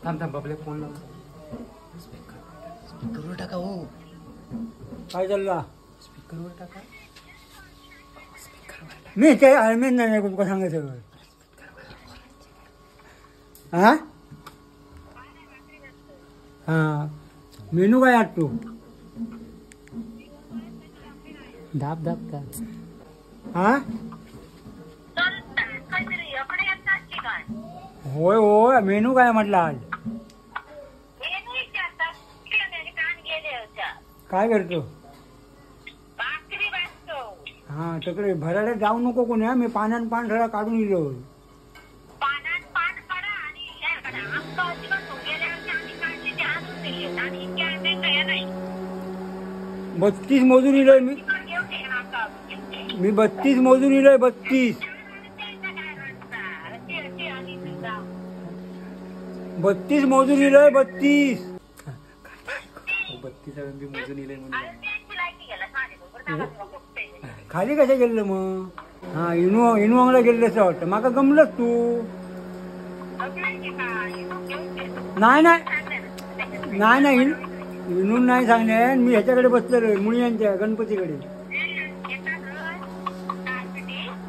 थांब थांब बबले फोन लाव. स्पीकरवर टाका. हो काय चालला? स्पीकरवर टाका. मी ते आलमेन नाही तुमका सांगायचं. हा हा मेनू काय आठ तू? दाब दाब का. हा होय होय मेनू काय म्हटलं आज? काय करतो? हा तिकडे भरायला जाऊ नको कोणी. मी पाण्यात पान सगळा काढून दिलो. 32 मोजून इलोय मी. 32 मोजून इलोय. 32 मोजून इलोय. 32 32 मोजून इले म्हणून खाली कशा गेलं मग? हा इनुवांगला गेलेस वाटतं. माका गमलंच तू. नाही नाही इनून नाही सांगणे. मी ह्याच्याकडे बसलेलो मुळ्यांच्या गणपतीकडे.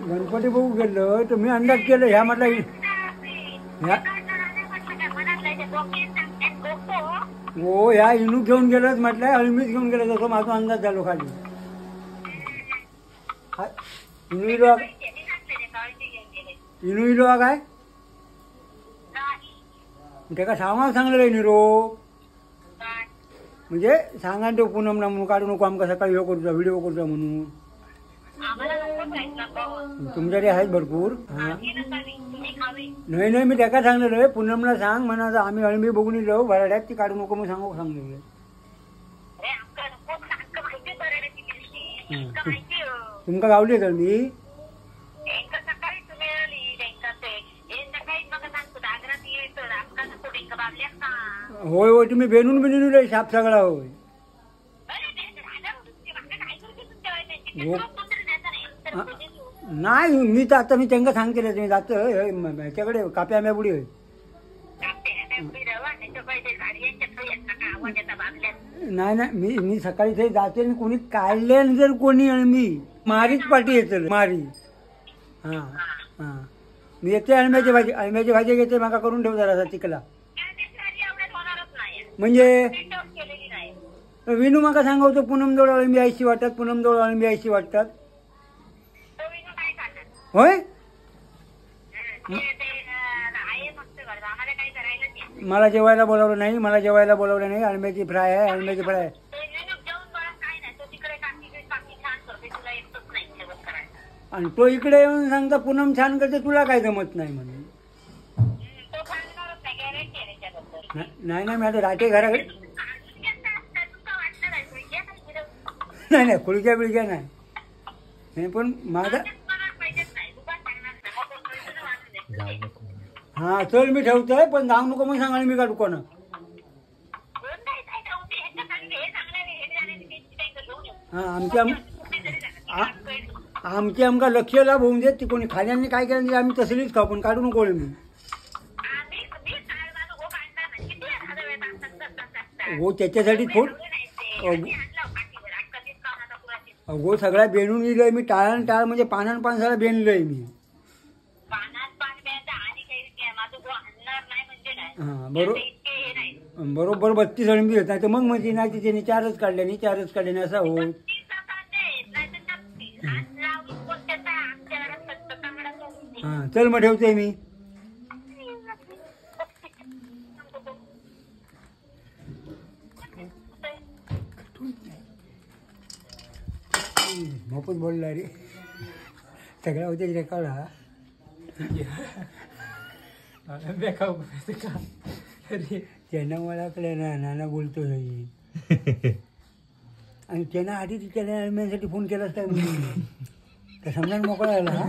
गणपती बघू गेलो तर मी अंदाज केलं ह्या म्हटलं हो ह्या इनू घेऊन गेलाच म्हटलं. अळमीच घेऊन गेलं तसं माझा अंदाज झालो खाली. इनू इलो काय त्याका सांगलेलं निरोप. म्हणजे सांगा तो पूनम ना म्हणून काढू नको आमका सकाळी हे करूचा व्हिडिओ करूचा म्हणून. तुमच्याकडे आहेत भरपूर. नाही मी त्याका सांगलेलो आहे पूनमला सांग म्हणा आम्ही अळमी बघून येलो भराड्यात ती काढू नको मग सांगलेलं. तुमका गावली का मी? होय होय तुम्ही बेनून बिनून साप सगळा. होय नाही मी तर आता मी त्यांना सांगते तुम्ही जात ह्याच्याकडे काप्या आंब्यापुडी होय. नाही मी सकाळी ते जाते कोणी काढले जर कोणी मी मारीच पाठी येते मारी. हा हा मी येते अळम्याची भाजी घेते माका करून ठेव जरा तिकला. म्हणजे विनू माका सांगवतो पूनमजवळ अळमी आयशी वाटतात. पूनमजवळ अळमी आयशी वाटतात. होय मला जेवायला बोलावलं नाही. मला जेवायला बोलावलं नाही. अळम्याची फ्राय आहे. अळम्याची फ्राय आणि तो इकडे येऊन सांगता पूनम छान करते तुला काय जमत नाही म्हणून. नाही मी आता राहते घराकडे. नाही खुळक्या बिळक्या नाही पण माझा. हा चल मी ठेवतोय पण जाऊ नको मग सांगा मी काढू कोणा. हा आमची आमका लक्ष लाभ होऊन देत. ती कोणी खाल्यांनी काय केलं आम्ही तसलीच खाऊ पण काढू नको मी. हो त्याच्यासाठी अगो सगळ्या बेनून इलोय मी. टाळण टाळ म्हणजे पानान पान सगळं बेनलोय मी. हा बरोबर 32 अळमी होत नाही तर मग म्हणजे नाही त्याने 4च काढल्याने असा होत. हा चल मग ठेवतोय मी. मोफत बोलला रे सगळ्या होते रे काढा. त्यांना मला कळलं नाना बोलतो आणि त्यांना आधी त्याला अळम्यांसाठी फोन केलाच काय म्हणून तर समजा मोकळा आला.